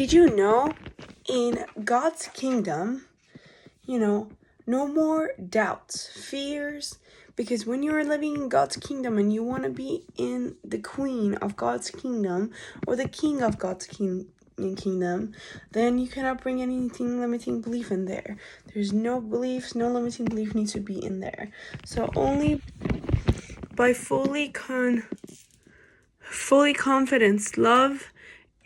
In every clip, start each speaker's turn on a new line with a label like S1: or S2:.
S1: Did you know in God's kingdom, no more doubts, fears, because when you are living in God's kingdom and you want to be in the queen of God's kingdom or the king of God's kingdom, then you cannot bring anything limiting belief in there. There's no beliefs, no limiting belief needs to be in there. So only by fully confidence, love,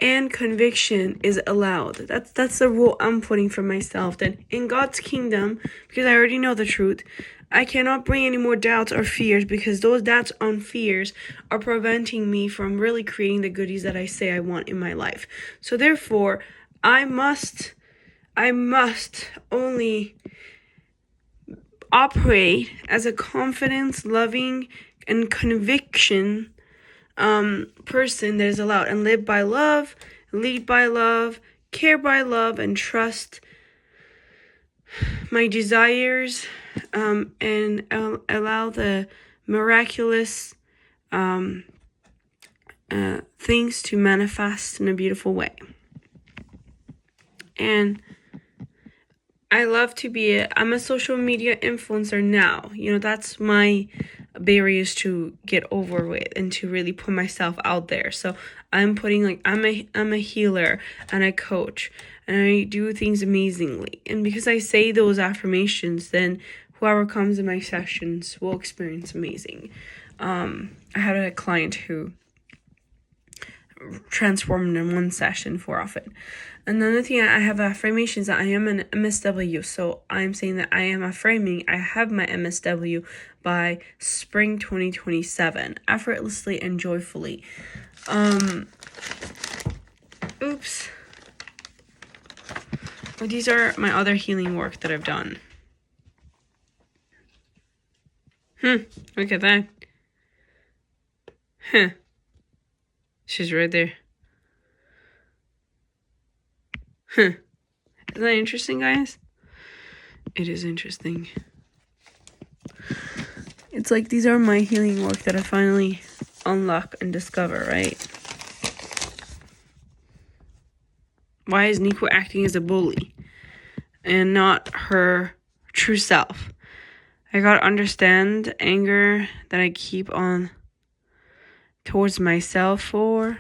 S1: and conviction is allowed. That's the rule I'm putting for myself. That in God's kingdom, because I already know the truth, I cannot bring any more doubts or fears, because those doubts and fears are preventing me from really creating the goodies that I say I want in my life. So therefore, I must only operate as a confidence, loving, and conviction person that is allowed, and live by love, lead by love, care by love, and trust my desires, and allow the miraculous things to manifest in a beautiful way. And I love to I'm a social media influencer now. That's my barriers to get over with and to really put myself out there. So I'm putting I'm a healer and a coach, and I do things amazingly. And because I say those affirmations, then whoever comes in my sessions will experience amazing. I had a client who transformed in one session for often. Another thing, I have affirmations that I am an MSW. So I'm saying that I am affirming I have my MSW by spring 2027, effortlessly and joyfully. Oops. But these are my other healing work that I've done. Look at that. She's right there. Isn't that interesting, guys? It is interesting. It's like these are my healing work that I finally unlock and discover, right? Why is Nico acting as a bully and not her true self? I gotta understand the anger that I keep on towards myself or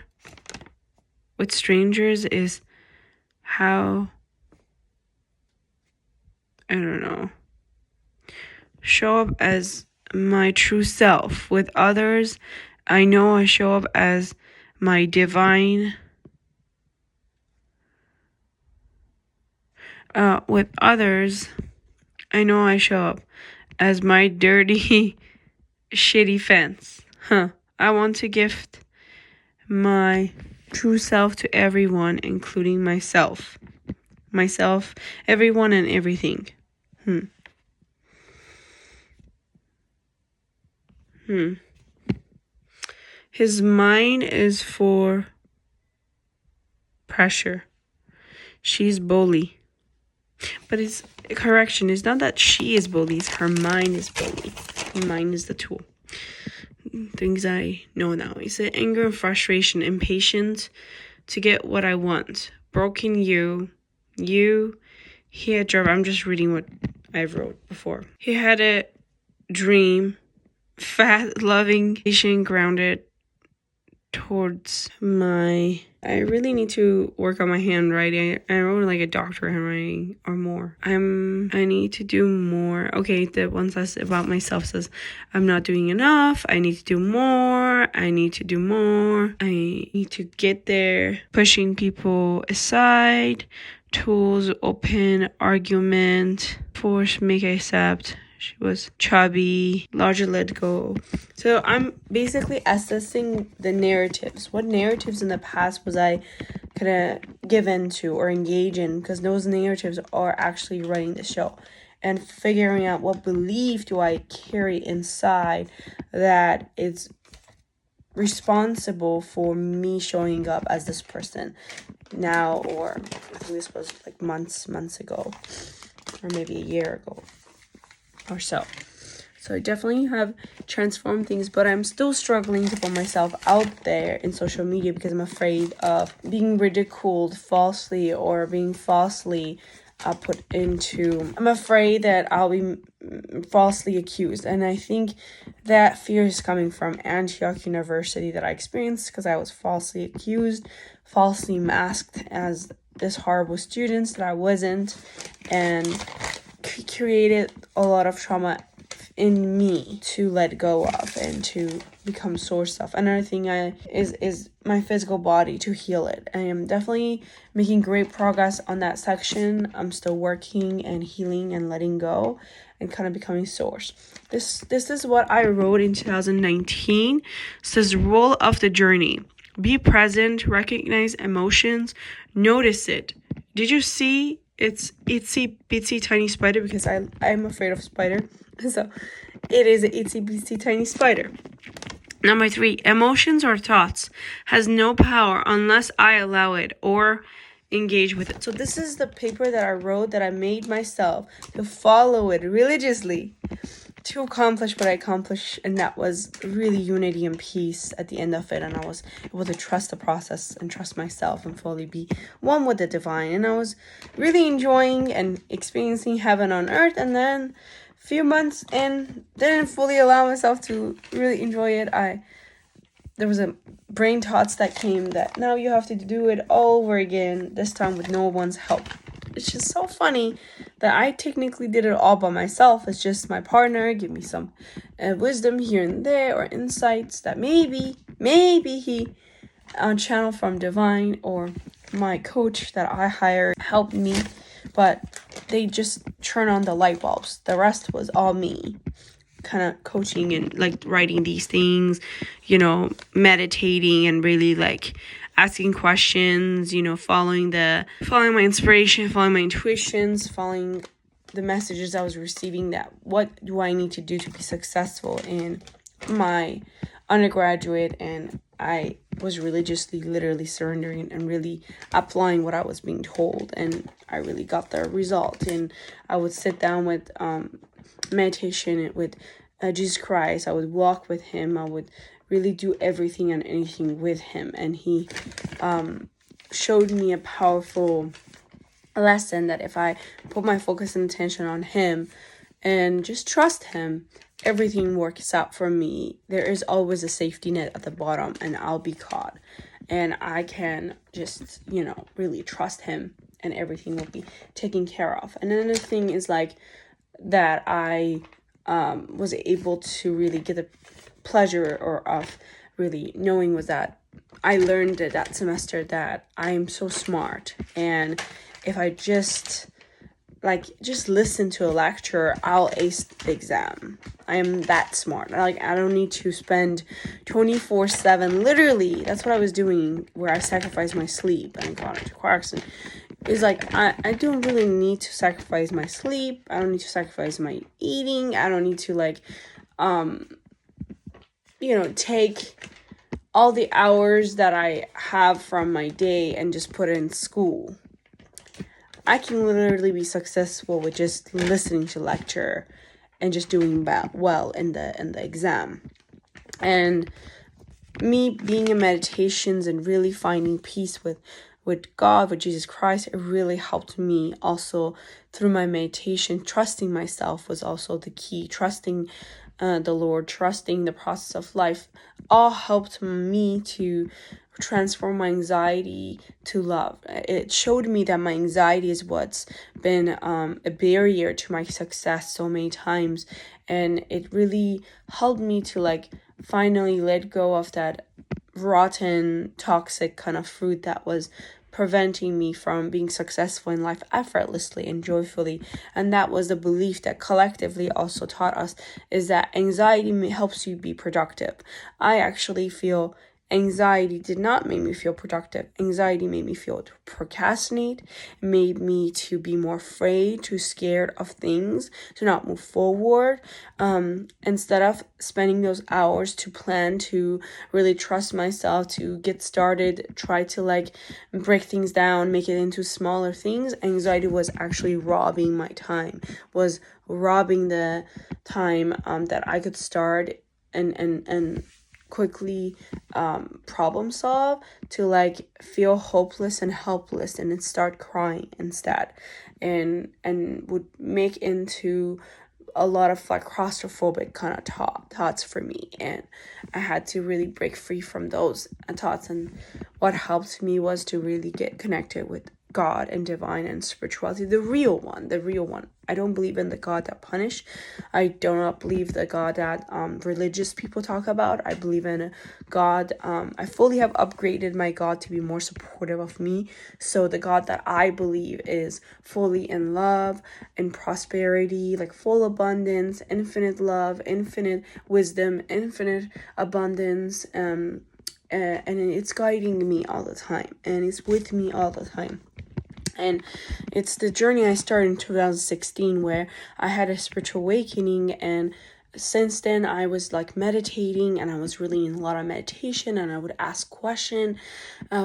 S1: with strangers is how, I don't know, show up as my true self. With others, I know I show up as my divine. With others, I know I show up as my dirty, shitty fence. I want to gift my true self to everyone, including myself, everyone, and everything. His mind is for pressure. She's bully. But it's correction. It's not that she is bully. It's her mind is bully. Her mind is the tool. Things I know now. He said anger and frustration, impatience to get what I want. Broken you. He had job. I'm just reading what I wrote before. He had a dream, fat, loving, patient, grounded towards my. I really need to work on my handwriting. I wrote like a doctor handwriting or more. I need to do more. Okay, the one says about myself says I'm not doing enough. I need to do more. I need to get there. Pushing people aside. Tools, open, argument, force, make, accept. She was chubby, larger, let go. So I'm basically assessing the narratives. What narratives in the past was I could have given to or engage in? Because those narratives are actually running the show. And figuring out what belief do I carry inside that is responsible for me showing up as this person now, or I think this was like months ago, or maybe a year ago or so. So I definitely have transformed things, but I'm still struggling to put myself out there in social media because I'm afraid of being ridiculed falsely or being falsely I'm afraid that I'll be falsely accused. And I think that fear is coming from Antioch University that I experienced because I was falsely accused, falsely masked as this horrible student that I wasn't, and created a lot of trauma in me to let go of and to become source of. Another thing is my physical body, to heal it. I am definitely making great progress on that section. I'm still working and healing and letting go and kind of becoming source. This is what I wrote in 2019. It says, role of the journey. Be present, recognize emotions, notice it. Did you see it's itsy bitsy tiny spider? Because I'm afraid of spider. So it is an itsy bitsy tiny spider. Number 3, emotions or thoughts has no power unless I allow it or engage with it. So this is the paper that I wrote that I made myself to follow it religiously to accomplish what I accomplished, and that was really unity and peace at the end of it. And I was able to trust the process and trust myself and fully be one with the divine. And I was really enjoying and experiencing heaven on earth. And then a few months in, didn't fully allow myself to really enjoy it. There was a brain thoughts that came that now you have to do it all over again, this time with no one's help. It's just so funny that I technically did it all by myself. It's just my partner give me some wisdom here and there, or insights that maybe he channel from divine, or my coach that I hired helped me, but they just turn on the light bulbs. The rest was all me, kind of coaching and like writing these things, meditating and really like asking questions, following my inspiration, following my intuitions, following the messages I was receiving, that what do I need to do to be successful in my undergraduate. And I was religiously, literally surrendering and really applying what I was being told, and I really got the result. And I would sit down with meditation with Jesus Christ. I would walk with him. I would really do everything and anything with him, and he showed me a powerful lesson that if I put my focus and attention on him and just trust him, everything works out for me. There is always a safety net at the bottom, and I'll be caught, and I can just really trust him, and everything will be taken care of. And another thing is like that I was able to really get the pleasure of really knowing was that I learned that semester that I'm so smart, and if I just listen to a lecture, I'll ace the exam. I am that smart. I don't need to spend 24/7. Literally, that's what I was doing, where I sacrificed my sleep and got into car accident. It's like, I don't really need to sacrifice my sleep. I don't need to sacrifice my eating. I don't need to take all the hours that I have from my day and just put it in school. I can literally be successful with just listening to lecture and just doing well in the exam. And me being in meditations and really finding peace with God, with Jesus Christ, it really helped me also through my meditation. Trusting myself was also the key. Trusting the Lord, trusting the process of life, all helped me to transform my anxiety to love. It showed me that my anxiety is what's been a barrier to my success so many times, and it really helped me to finally let go of that rotten, toxic kind of fruit that was preventing me from being successful in life effortlessly and joyfully. And that was the belief that collectively also taught us, is that anxiety helps you be productive. I actually feel Anxiety did not make me feel productive. Anxiety made me feel to procrastinate, made me to be more afraid, too scared of things, to not move forward. Instead of spending those hours to plan, to really trust myself, to get started, try to like break things down, make it into smaller things, anxiety was actually robbing my time, was robbing the time that I could start and quickly problem solve, to like feel hopeless and helpless and then start crying instead, and would make into a lot of like claustrophobic kind of thoughts for me, and I had to really break free from those thoughts. And what helped me was to really get connected with God and divine and spirituality, the real one. I don't believe in the God that punish. I do not believe the God that religious people talk about. I believe in a God. I fully have upgraded my God to be more supportive of me. So the God that I believe is fully in love and prosperity, like full abundance, infinite love, infinite wisdom, infinite abundance. And it's guiding me all the time, and it's with me all the time. And it's the journey I started in 2016 where I had a spiritual awakening, and since then I was like meditating, and I was really in a lot of meditation, and I would ask question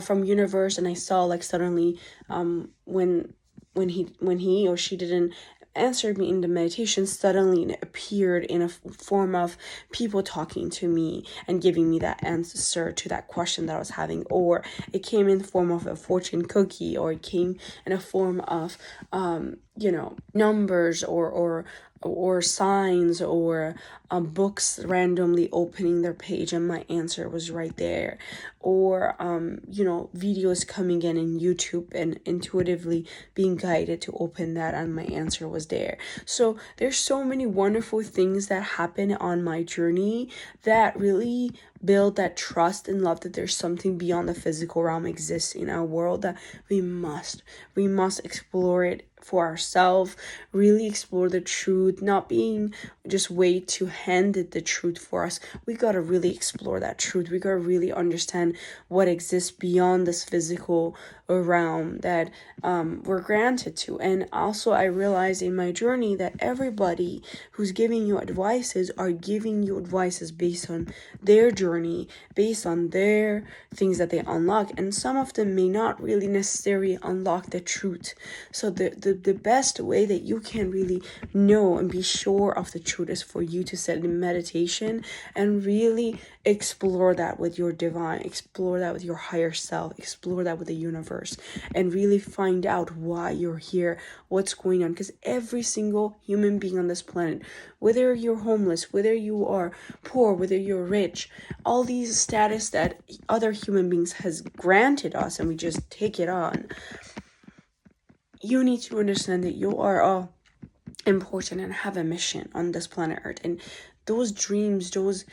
S1: from universe, and I saw like suddenly when he or she didn't answered me in the meditation, suddenly it appeared in a form of people talking to me and giving me that answer to that question that I was having, or it came in the form of a fortune cookie, or it came in a form of numbers or signs, or books randomly opening their page and my answer was right there, or videos coming in YouTube and intuitively being guided to open that and my answer was there. So there's so many wonderful things that happen on my journey that really build that trust and love that there's something beyond the physical realm exists in our world, that we must explore it for ourselves, really explore the truth, not being just wait to hand it the truth for us. We gotta really explore that truth. We gotta really understand what exists beyond this physical realm that we're granted to. And also I realized in my journey that everybody who's giving you advices are giving you advices based on their journey, based on their things that they unlock, and some of them may not really necessarily unlock the truth. So the best way that you can really know and be sure of the truth is for you to sit in meditation and really explore that with your divine, explore that with your higher self, explore that with the universe, and really find out why you're here, what's going on. Because every single human being on this planet, whether you're homeless, whether you are poor, whether you're rich, all these status that other human beings has granted us and we just take it on, you need to understand that you are all important and have a mission on this planet Earth. And those dreams, those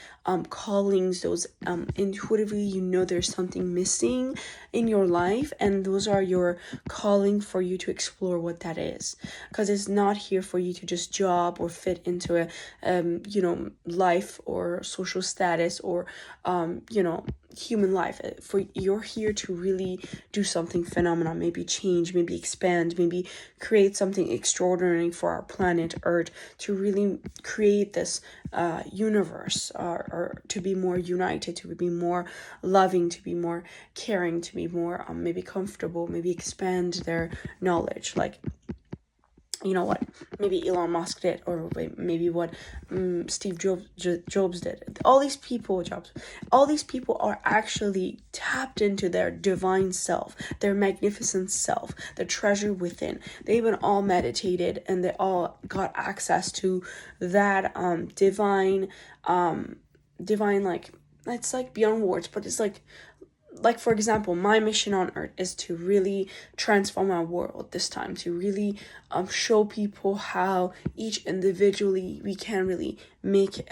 S1: callings, those intuitively there's something missing in your life, and those are your calling for you to explore what that is, because it's not here for you to just job or fit into a life or social status or human life. For you're here to really do something phenomenal, maybe change, maybe expand, maybe create something extraordinary for our planet Earth, to really create this universe, or to be more united, to be more loving, to be more caring, to be more maybe comfortable, maybe expand their knowledge, like what maybe Elon Musk did, or maybe what Steve Jobs did. All these people are actually tapped into their divine self, their magnificent self, the treasure within. They even all meditated, and they all got access to that divine, like, it's like beyond words, but it's like for example, my mission on earth is to really transform our world this time, to really show people how each individually we can really make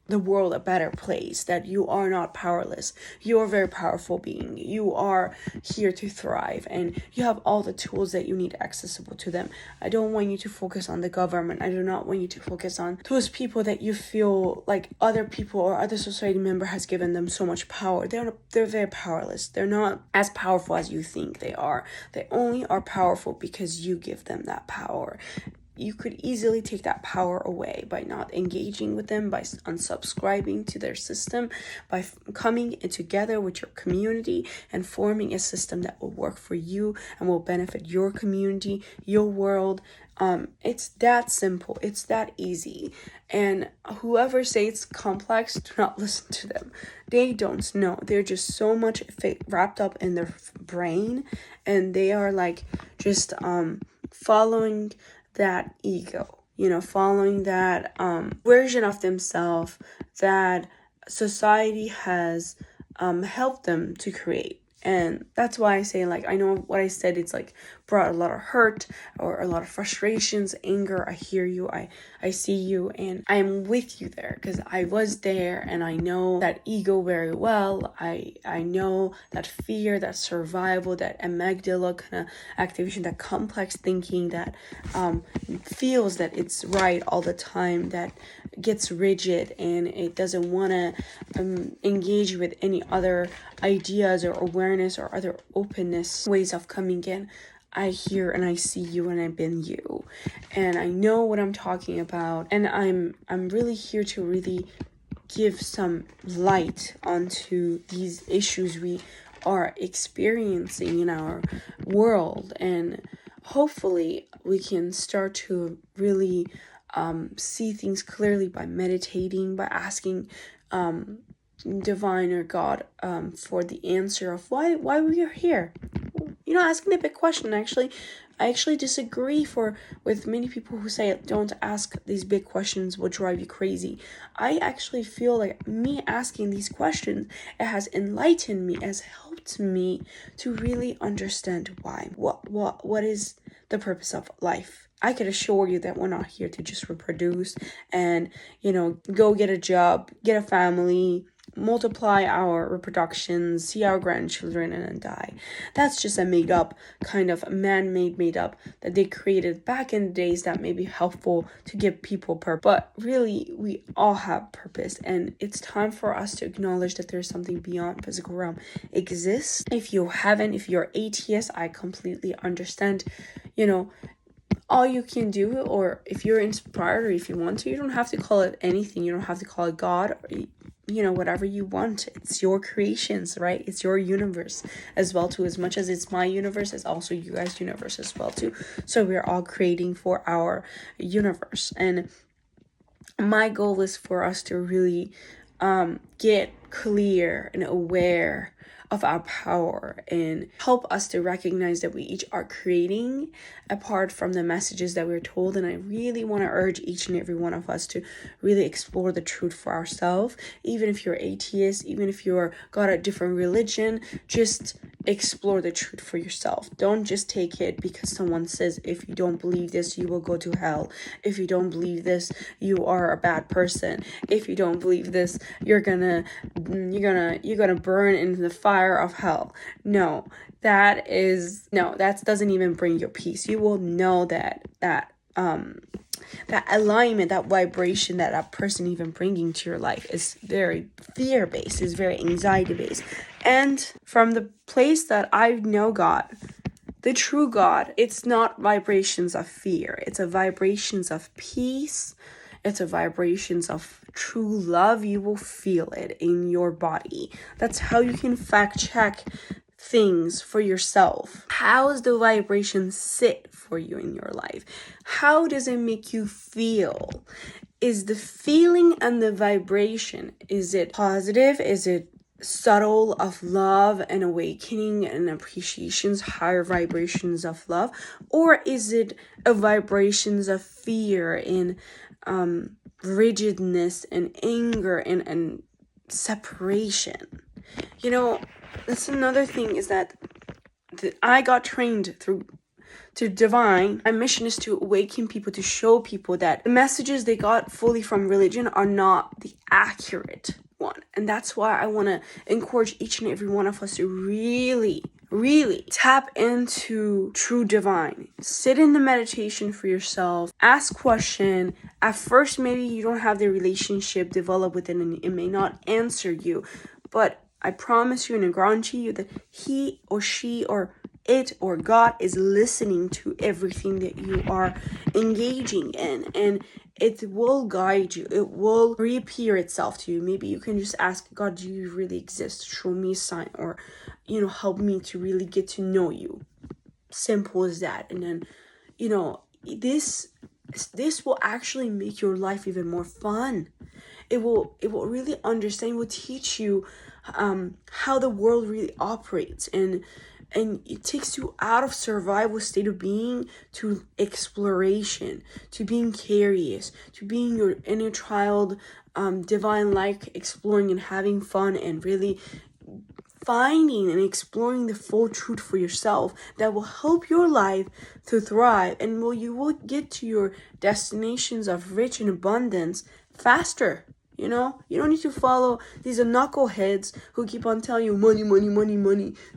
S1: the world a better place, that you are not powerless. You are a very powerful being. You are here to thrive, and you have all the tools that you need accessible to them. I don't want you to focus on the government. I do not want you to focus on those people that you feel like other people or other society member has given them so much power. They're very powerless. They're not as powerful as you think they are. They only are powerful because you give them that power. You could easily take that power away by not engaging with them, by unsubscribing to their system, by coming together with your community and forming a system that will work for you and will benefit your community, your world. It's that simple. It's that easy. And whoever says it's complex, do not listen to them. They don't know. They're just so much wrapped up in their brain, and they are like just following that ego, following that version of themselves that society has helped them to create. And that's why I say, like, I know what I said, it's like brought a lot of hurt or a lot of frustrations, anger. I hear you, I see you, and I am with you there because I was there, and I know that ego very well. I know that fear, that survival, that amygdala kind of activation, that complex thinking that feels that it's right all the time, that gets rigid and it doesn't want to engage with any other ideas or awareness or other openness ways of coming in. I hear and I see you, and I've been you, and I know what I'm talking about, and I'm really here to really give some light onto these issues we are experiencing in our world, and hopefully we can start to really see things clearly by meditating, by asking divine or God for the answer of why we are here. Asking the big question. I actually disagree with many people who say don't ask these big questions, will drive you crazy. I actually feel like me asking these questions, it has enlightened me, has helped me to really understand why. What is the purpose of life? I can assure you that we're not here to just reproduce and, go get a job, get a family, multiply our reproductions, see our grandchildren, and then die. That's just a made up, kind of man-made made up that they created back in the days that may be helpful to give people purpose. But really, we all have purpose, and it's time for us to acknowledge that there's something beyond physical realm exists. If you're atheist, I completely understand, all you can do, or if you're inspired or if you want to, you don't have to call it anything. You don't have to call it God or whatever you want. It's your creations, right? It's your universe as well too. As much as it's my universe, it's also you guys' universe as well too. So we're all creating for our universe, and my goal is for us to really get clear and aware of our power and help us to recognize that we each are creating apart from the messages that we're told. And I really want to urge each and every one of us to really explore the truth for ourselves. Even if you're atheist, even if you're got a different religion, just explore the truth for yourself. Don't just take it because someone says, if you don't believe this, you will go to hell. If you don't believe this, you are a bad person. If you don't believe this, you're gonna burn in the fire of hell. No, that doesn't even bring you peace. You will know that alignment, that vibration that person even bringing to your life is very fear-based, is very anxiety-based. And from the place that I know God, the true God, it's not vibrations of fear. It's a vibrations of peace. It's a vibrations of true love. You will feel it in your body. That's how you can fact check things for yourself. How does the vibration sit for you in your life? How does it make you feel? Is the feeling and the vibration, is it positive? Is it subtle of love and awakening and appreciations, higher vibrations of love? Or is it a vibrations of fear and rigidness and anger and separation? That's another thing, is that I got trained through to divine. My mission is to awaken people, to show people that the messages they got fully from religion are not the accurate one. And that's why I want to encourage each and every one of us to really tap into true divine. Sit in the meditation for yourself. Ask question. At first, maybe you don't have the relationship developed with it and it may not answer you. But I promise you and I guarantee you that he or she or it or God is listening to everything that you are engaging in, and it will guide you. It will reappear itself to you. Maybe you can just ask God, do you really exist? Show me a sign, or help me to really get to know you. Simple as that. And then this will actually make your life even more fun. It will really understand, will teach you how the world really operates, and it takes you out of survival state of being to exploration, to being curious, to being your inner child, divine, like exploring and having fun and really finding and exploring the full truth for yourself that will help your life to thrive, and you will get to your destinations of rich and abundance faster. You don't need to follow these knuckleheads who keep on telling you money,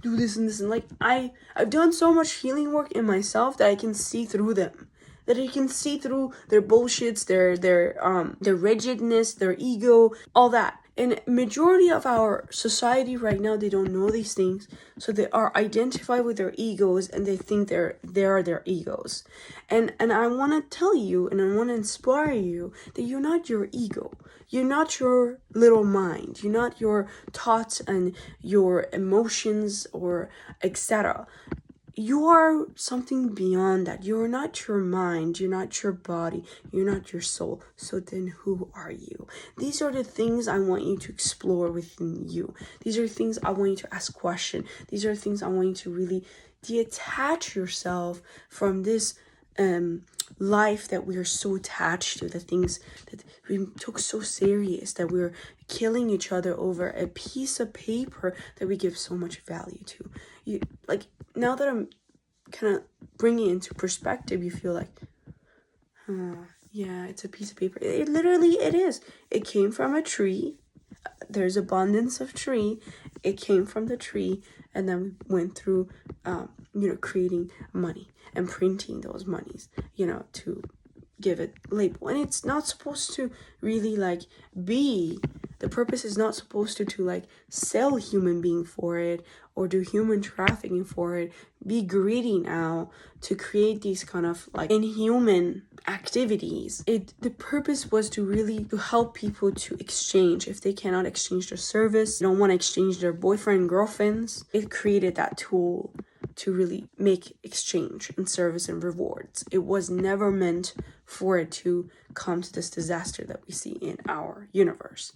S1: do this and this. And I've done so much healing work in myself that I can see through them. That I can see through their bullshits, their rigidness, their ego, all that. And majority of our society right now, they don't know these things. So they are identified with their egos and they think they are their egos. And I want to tell you and I want to inspire you that you're not your ego. You're not your little mind. You're not your thoughts and your emotions or etc. You are something beyond that. You're not your mind. You're not your body. You're not your soul. So then who are you? These are the things I want you to explore within you. These are things I want you to ask questions. These are things I want you to really detach yourself from this life that we are so attached to, the things that we took so serious, that we're killing each other over a piece of paper that we give so much value to. Now that I'm kind of bringing it into perspective, you feel like, yeah, it's a piece of paper. It is. It came from a tree. There's abundance of tree. It came from the tree, and then we went through, creating money and printing those monies, to give it label. And it's not supposed to really be, the purpose is not supposed to sell human being for it or do human trafficking for it, be greedy now to create these kind of inhuman activities. The purpose was to help people to exchange. If they cannot exchange their service, they don't want to exchange their boyfriend and girlfriends, it created that tool to really make exchange and service and rewards. It was never meant for it to come to this disaster that we see in our universe.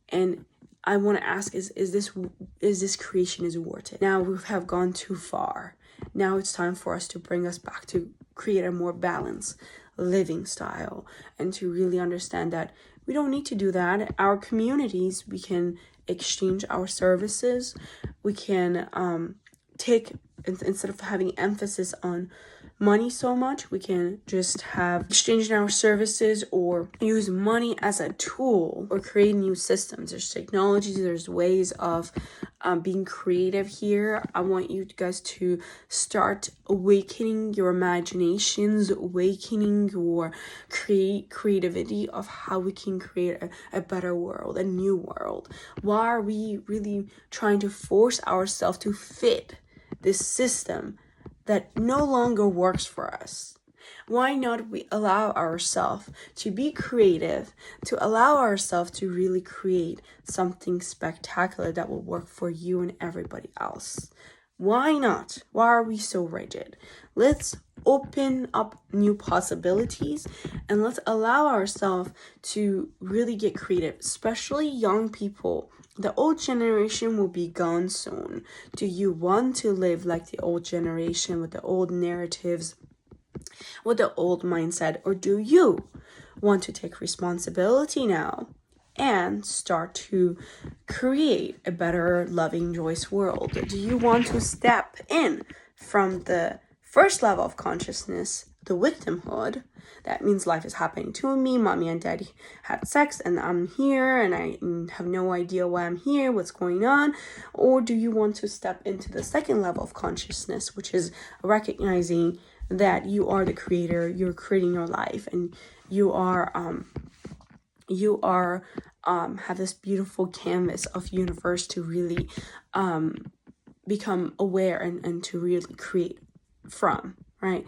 S1: And I want to ask, is this creation is worth it? Now we have gone too far. Now it's time for us to bring us back to create a more balanced living style and to really understand that we don't need to do that. Our communities, we can exchange our services. We can take, instead of having emphasis on money so much, we can just have exchanging our services or use money as a tool or create new systems. There's technologies, there's ways of being creative here. I want you guys to start awakening your imaginations, awakening your creativity of how we can create a better world, a new world. Why are we really trying to force ourselves to fit this system that no longer works for us? Why not we allow ourselves to be creative, to allow ourselves to really create something spectacular that will work for you and everybody else? Why not? Why are we so rigid? Let's open up new possibilities and let's allow ourselves to really get creative, especially young people. The old generation will be gone soon. Do you want to live like the old generation with the old narratives, with the old mindset, or do you want to take responsibility now and start to create a better, loving, joyous world? Do you want to step in from the first level of consciousness, the victimhood, that means life is happening to me, mommy and daddy had sex and I'm here and I have no idea why I'm here, what's going on? Or do you want to step into the second level of consciousness, which is recognizing that you are the creator, you're creating your life, and you are have this beautiful canvas of universe to really become aware and to really create from, right?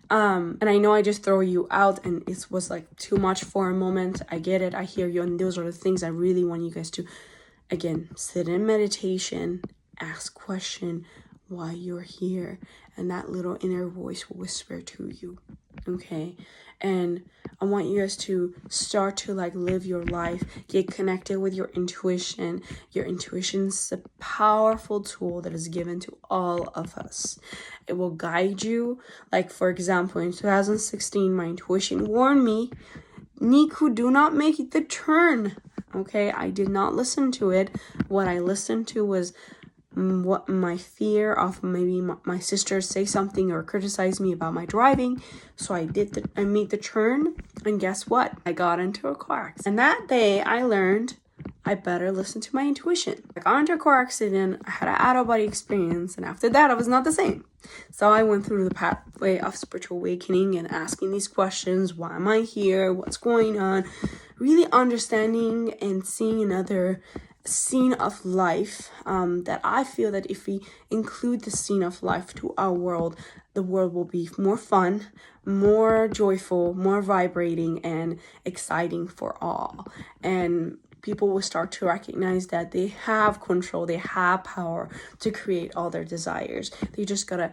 S1: And I know I just throw you out and it was like too much for a moment. I get it, I hear you, and those are the things I really want you guys to, again, sit in meditation, ask question why you're here, and that little inner voice will whisper to you, okay? And I want you guys to start to like live your life, get connected with your intuition. Your intuition is a powerful tool that is given to all of us. It will guide you. Like, for example, in 2016, my intuition warned me, Niku, do not make the turn. Okay, I did not listen to it. What I listened to was what my fear of maybe my sister say something or criticize me about my driving. So I made the turn, and guess what? I got into a car accident. And that day I learned I better listen to my intuition. I got into a car accident, I had an out-of-body experience, and after that I was not the same. So I went through the pathway of spiritual awakening and asking these questions. Why am I here? What's going on? Really understanding and seeing another scene of life, that I feel that if we include the scene of life to our world, the world will be more fun, more joyful, more vibrating, and exciting for all. And people will start to recognize that they have control, they have power to create all their desires. They just gotta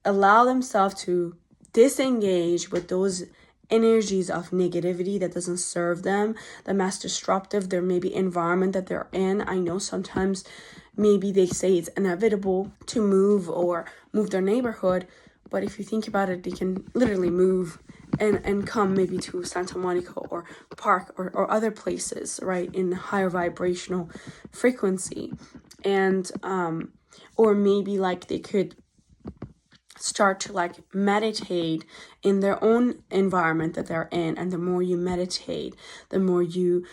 S1: allow themselves to disengage with those energies of negativity that doesn't serve them, the mass disruptive, there may be environment that they're in. I know sometimes maybe they say it's inevitable to move their neighborhood, but if you think about it, they can literally move and come maybe to Santa Monica or Park or other places, right, in higher vibrational frequency. And or maybe like they could start to like meditate in their own environment that they're in. And the more you meditate, the more you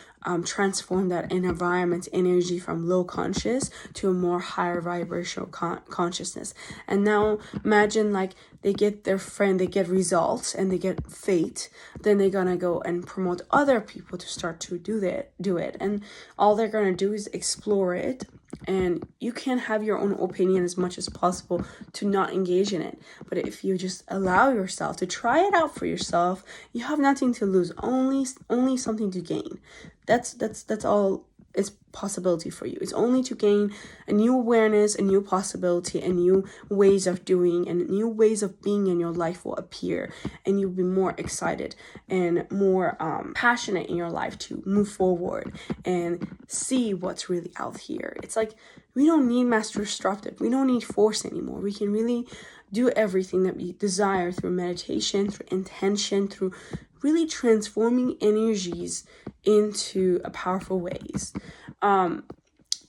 S1: transform that environment's energy from low conscious to a more higher vibrational consciousness. And now imagine like they get their friend, they get results and they get fate, then they're gonna go and promote other people to start to do it. And all they're gonna do is explore it. And you can have your own opinion as much as possible to not engage in it. But if you just allow yourself to try it out for yourself, you have nothing to lose, only something to gain. That's all it's possibility for you. It's only to gain a new awareness, a new possibility, and new ways of doing and new ways of being in your life will appear, and you'll be more excited and more passionate in your life to move forward and see what's really out here. It's like we don't need master disruptive, we don't need force anymore. We can really do everything that we desire through meditation, through intention, through really transforming energies into a powerful ways. And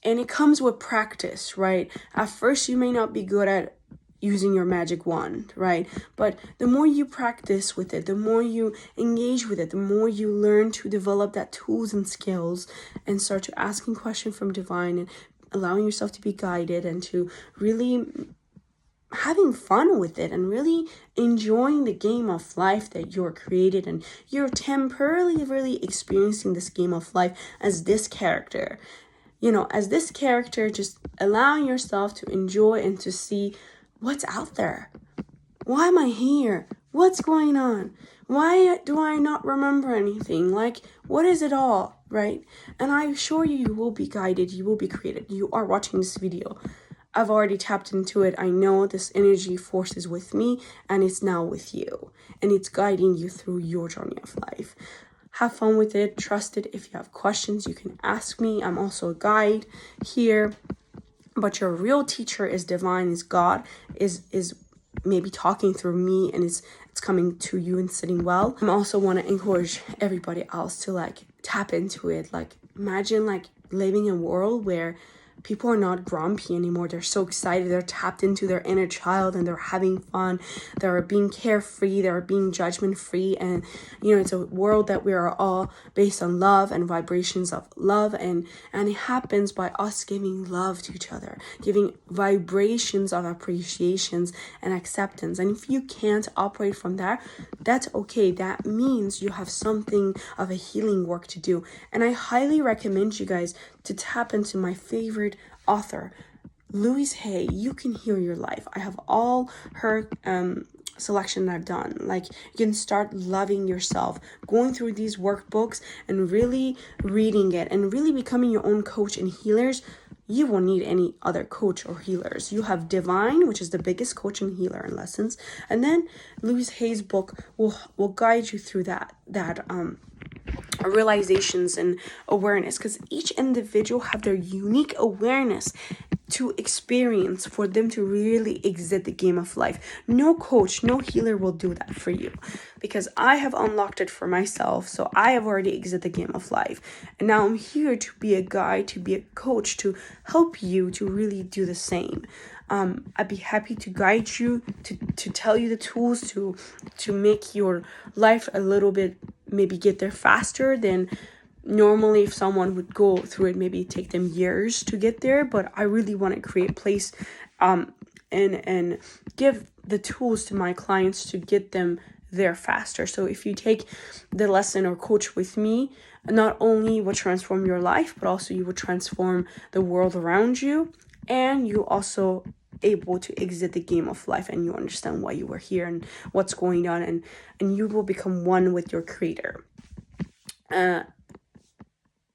S1: it comes with practice, right? At first, you may not be good at using your magic wand, right? But the more you practice with it, the more you engage with it, the more you learn to develop that tools and skills and start to asking questions from divine and allowing yourself to be guided and to really having fun with it and really enjoying the game of life that you're created, and you're temporarily really experiencing this game of life as this character, just allowing yourself to enjoy and to see what's out there. Why am I here? What's going on? Why do I not remember anything? Like, what is it all, right? And I assure you, you will be guided, you will be created. You are watching this video. I've already tapped into it. I know this energy force is with me and it's now with you. And it's guiding you through your journey of life. Have fun with it. Trust it. If you have questions, you can ask me. I'm also a guide here. But your real teacher is divine, is God, is maybe talking through me, and it's coming to you and sitting well. I also want to encourage everybody else to like tap into it. Like imagine like living in a world where people are not grumpy anymore. They're so excited. They're tapped into their inner child and they're having fun. They're being carefree. They're being judgment free. And, it's a world that we are all based on love and vibrations of love. And it happens by us giving love to each other, giving vibrations of appreciations and acceptance. And if you can't operate from that, that's okay. That means you have something of a healing work to do. And I highly recommend you guys to tap into my favorite author, Louise Hay. You Can Heal Your Life. I have all her selection that I've done. Like, you can start loving yourself, going through these workbooks and really reading it and really becoming your own coach and healers. You won't need any other coach or healers. You have Divine, which is the biggest coach and healer in lessons, and then Louise Hay's book will guide you through that realizations and awareness, because each individual have their unique awareness to experience for them to really exit the game of life. No coach, no healer will do that for you, because I have unlocked it for myself. So I have already exited the game of life, and now I'm here to be a guide, to be a coach, to help you to really do the same. I'd be happy to guide you, to tell you the tools to make your life a little bit, maybe get there faster than normally if someone would go through it. Maybe take them years to get there, but I really want to create a place and give the tools to my clients to get them there faster. So if you take the lesson or coach with me, not only will transform your life, but also you will transform the world around you, and you also able to exit the game of life, and you understand why you were here and what's going on, and you will become one with your creator.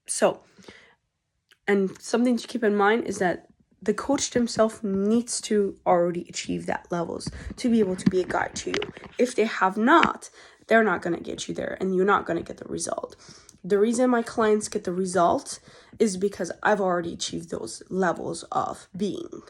S1: So, and something to keep in mind is that the coach himself needs to already achieve that levels to be able to be a guide to you. If they have not, they're not going to get you there, and you're not going to get the result. The reason my clients get the result is because I've already achieved those levels of being,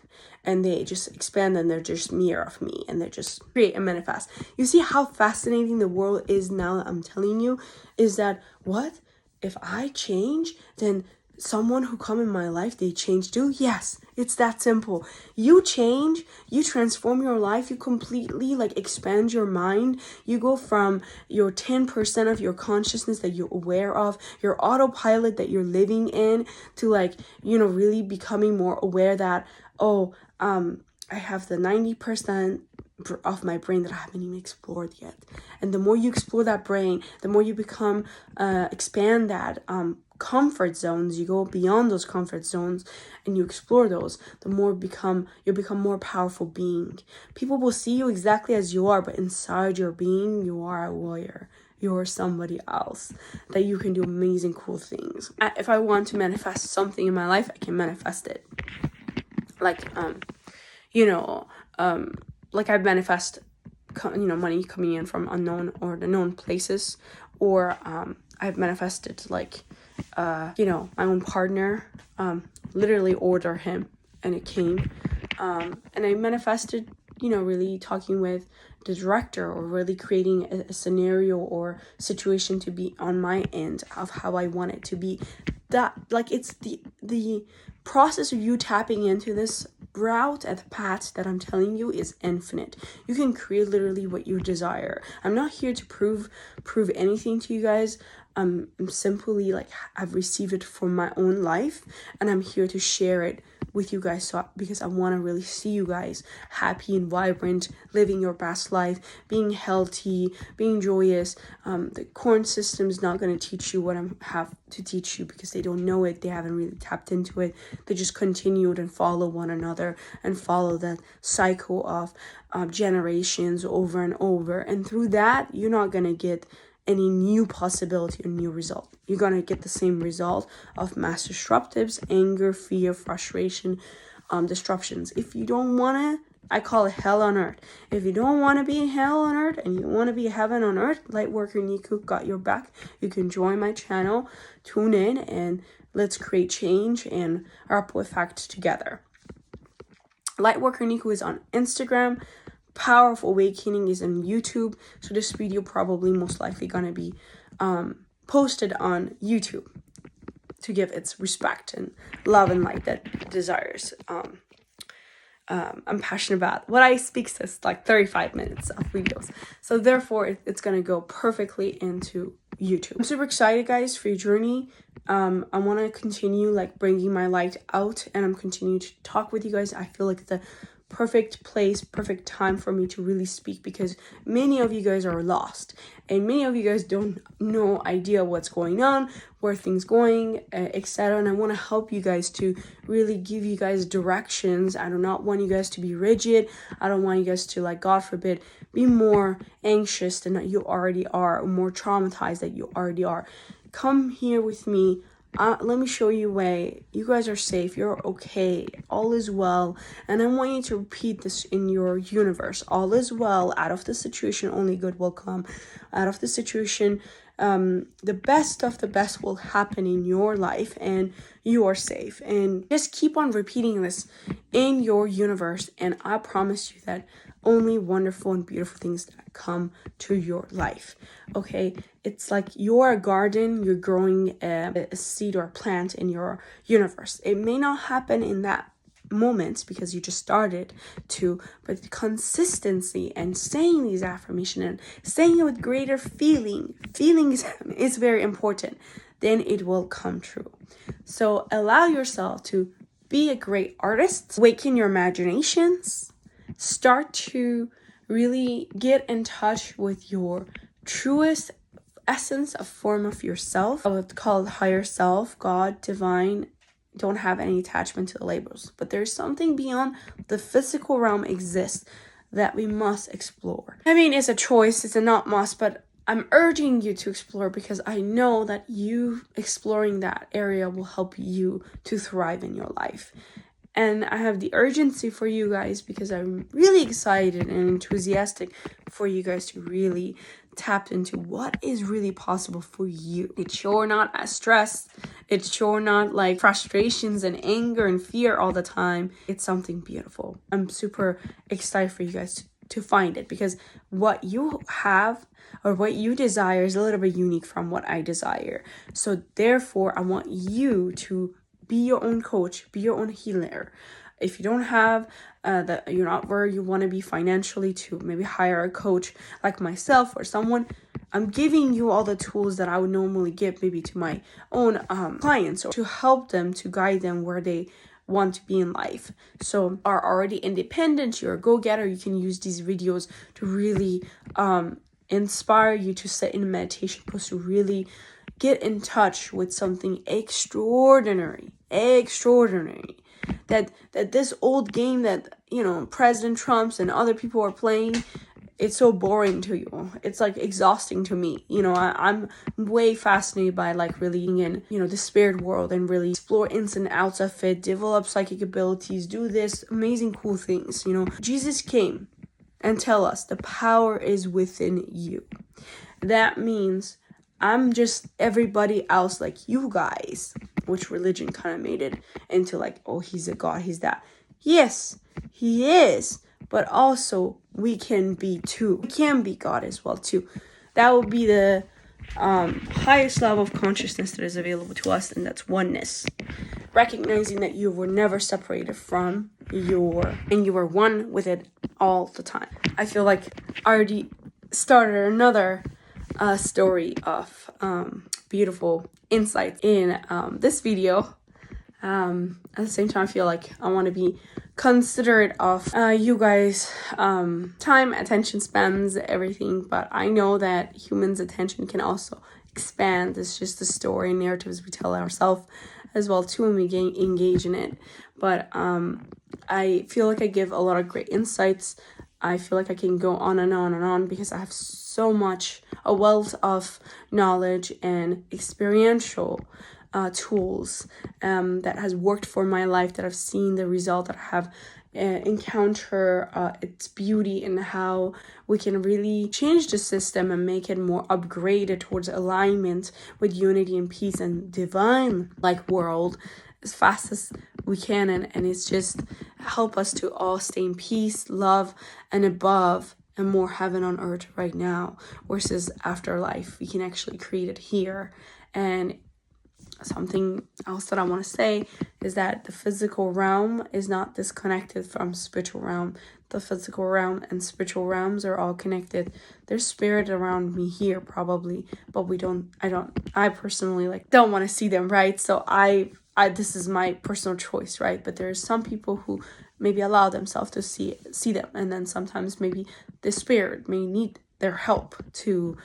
S1: and they just expand, and they're just mirror of me, and they just create and manifest. You see how fascinating the world is now. I'm telling you, is that what if I change, then someone who come in my life, they change too? Yes, it's that simple. You change, you transform your life, you completely expand your mind. You go from your 10% of your consciousness that you're aware of, your autopilot that you're living in, to really becoming more aware that, I have the 90% of my brain that I haven't even explored yet. And the more you explore that brain, the more you become expand that comfort zones. You go beyond those comfort zones and you explore those, the more you become more powerful being. People will see you exactly as you are, but inside your being, you are a warrior. You're somebody else, that you can do amazing, cool things. If I want to manifest something in my life, I can manifest it. I manifest, money coming in from unknown or the known places, or I've manifested my own partner, literally order him and it came, and I manifested, really talking with the director, or really creating a scenario or situation to be on my end of how I want it to be. That it's the process of you tapping into this route and the path that I'm telling you is infinite. You can create literally what you desire. I'm not here to prove anything to you guys. I'm simply I've received it from my own life, and I'm here to share it with you guys, because I want to really see you guys happy and vibrant, living your best life, being healthy, being joyous. The corn system is not going to teach you what I have to teach you, because they don't know it. They haven't really tapped into it. They just continued and follow one another and follow that cycle of generations over and over. And through that, you're not going to get any new possibility or new result. You're going to get the same result of mass disruptives, anger, fear, frustration, disruptions. If you don't want to, I call it hell on earth. If you don't want to be hell on earth and you want to be heaven on earth, Lightworker Niku got your back. You can join my channel, tune in, and let's create change and ripple effect together. Lightworker Niku is on Instagram. Power of Awakening is on YouTube. So this video probably most likely gonna be posted on YouTube. to give its respect and love and light that it desires. I'm passionate about. What I speak is like 35 minutes of videos. So therefore, it's going to go perfectly into YouTube. I'm super excited, guys, for your journey. I want to continue like bringing my light out, and I'm continuing to talk with you guys. I feel like the perfect place, perfect time for me to really speak, because many of you guys are lost and many of you guys don't know idea what's going on, where things going, etc. And I want to help you guys to really give you guys directions. I do not want you guys to be rigid. I don't want you guys to, like, God forbid, be more anxious than you already are, or more traumatized than you already are. Come here with me. Let me show you a way. You guys are safe. You're okay. All is well. And I want you to repeat this in your universe. All is well. Out of the situation, only good will come. Out of the situation, the best of the best will happen in your life, and you are safe. And just keep on repeating this in your universe, and I promise you that only wonderful and beautiful things that come to your life. Okay, it's like you're a garden. You're growing a seed or a plant in your universe. It may not happen in that moment because you just started to, but consistency and saying these affirmations and saying it with greater feelings is very important. Then it will come true. So allow yourself to be a great artist. Awaken your imaginations. Start to really get in touch with your truest essence, a form of yourself. I would call it higher self, God, divine. Don't have any attachment to the labels. But there's something beyond the physical realm exists that we must explore. I mean, it's a choice, it's a not must, but I'm urging you to explore, because I know that you exploring that area will help you to thrive in your life. And I have the urgency for you guys because I'm really excited and enthusiastic for you guys to really tap into what is really possible for you. It's sure not as stressed. It's sure not like frustrations and anger and fear all the time. It's something beautiful. I'm super excited for you guys to find it, because what you have or what you desire is a little bit unique from what I desire. So therefore, I want you to be your own coach, be your own healer. If you don't have that, you're not where you want to be financially, to maybe hire a coach like myself or someone, I'm giving you all the tools that I would normally give maybe to my own clients, or to help them, to guide them where they want to be in life. So are already independent, you're a go-getter, you can use these videos to really inspire you to sit in a meditation pose, to really get in touch with something extraordinary, that this old game that, you know, President Trump's and other people are playing, it's so boring to you. It's like exhausting to me. You know, I'm way fascinated by like really in, you know, the spirit world, and really explore ins and outs of it, develop psychic abilities, do this amazing cool things. You know, Jesus came and tell us the power is within you. That means I'm just everybody else like you guys, which religion kind of made it into like, oh, he's a god, he's that. Yes, he is, but also we can be too. We can be God as well too. That will be the highest level of consciousness that is available to us, and that's oneness. Recognizing that you were never separated from and you were one with it all the time. I feel like I already started another story of beautiful insights in this video. At the same time, I feel like I want to be considerate of you guys' time, attention spans, everything. But I know that humans' attention can also expand. It's just the story and narratives we tell ourselves as well too, and we engage in it. But I feel like I give a lot of great insights. I feel like I can go on and on and on because I have so much, a wealth of knowledge and experiential tools that has worked for my life, that I've seen the result, that I have encounter its beauty, and how we can really change the system and make it more upgraded towards alignment with unity and peace and divine like world as fast as we can, and it's just help us to all stay in peace, love, and above, and more heaven on earth right now versus afterlife. We can actually create it here, and Something else that I want to say is that the physical realm is not disconnected from spiritual realm. The physical realm and spiritual realms are all connected. There's spirit around me here probably, but I personally don't want to see them, right? So I this is my personal choice, right? But there's some people who maybe allow themselves to see them, and then sometimes maybe the spirit may need their help to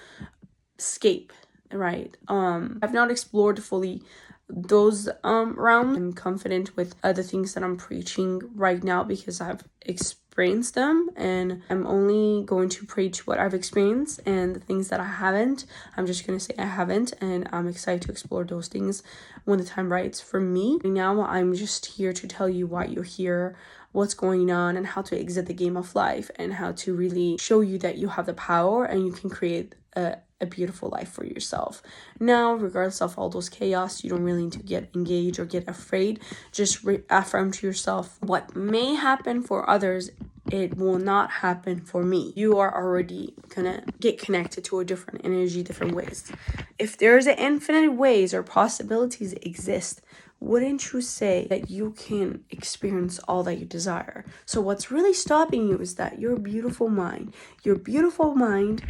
S1: escape, right? I've not explored fully those realms. I'm confident with the things that I'm preaching right now because I've experienced them, and I'm only going to preach what I've experienced, and the things that I haven't, I'm just gonna say I haven't, and I'm excited to explore those things when the time rights for me. Right now I'm just here to tell you why you're here, what's going on, and how to exit the game of life, and how to really show you that you have the power and you can create a beautiful life for yourself. Now, regardless of all those chaos, you don't really need to get engaged or get afraid. Just affirm to yourself, what may happen for others, it will not happen for me. You are already gonna get connected to a different energy, different ways. If there's an infinite ways or possibilities exist, wouldn't you say that you can experience all that you desire? So what's really stopping you is that your beautiful mind, your beautiful mind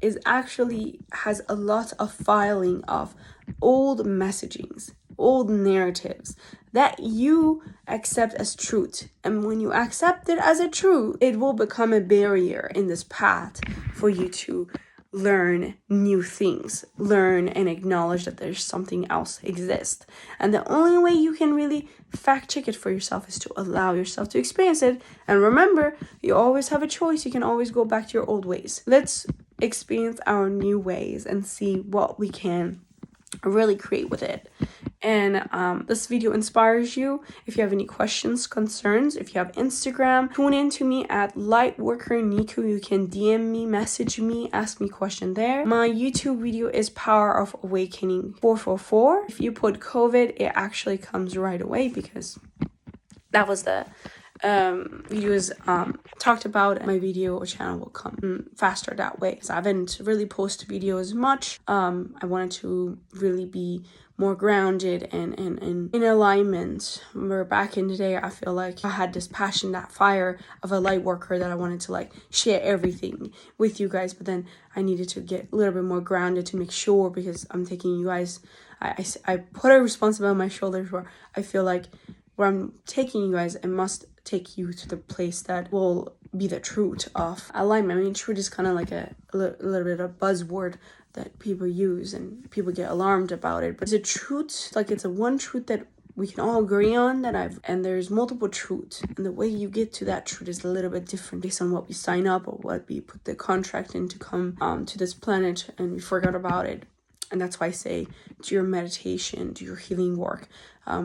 S1: is actually has a lot of filing of old messagings, old narratives that you accept as truth. And when you accept it as a truth, it will become a barrier in this path for you to learn new things, learn and acknowledge that there's something else exists. And the only way you can really fact check it for yourself is to allow yourself to experience it. And remember, you always have a choice. You can always go back to your old ways. Let's experience our new ways and see what we can really create with it. And this video inspires you. If you have any questions, concerns, if you have Instagram, tune in to me at Lightworker Nico. You can DM me, message me, ask me question there. My YouTube video is Power of Awakening 444. If you put COVID, it actually comes right away because that was the videos talked about. My video channel will come faster that way. So I haven't really posted videos much. I wanted to really be more grounded and in alignment. Where back in the day, I feel like I had this passion, that fire of a light worker that I wanted to share everything with you guys, but then I needed to get a little bit more grounded to make sure, because I'm taking you guys, I put a responsibility on my shoulders where I feel like where I'm taking you guys, I must take you to the place that will be the truth of alignment. I mean, truth is kind of like a little bit of a buzzword that people use and people get alarmed about it. But it's a truth, it's a one truth that we can all agree on, and there's multiple truths. And the way you get to that truth is a little bit different based on what we sign up or what we put the contract in to come to this planet, and we forgot about it. And that's why I say do your meditation, do your healing work,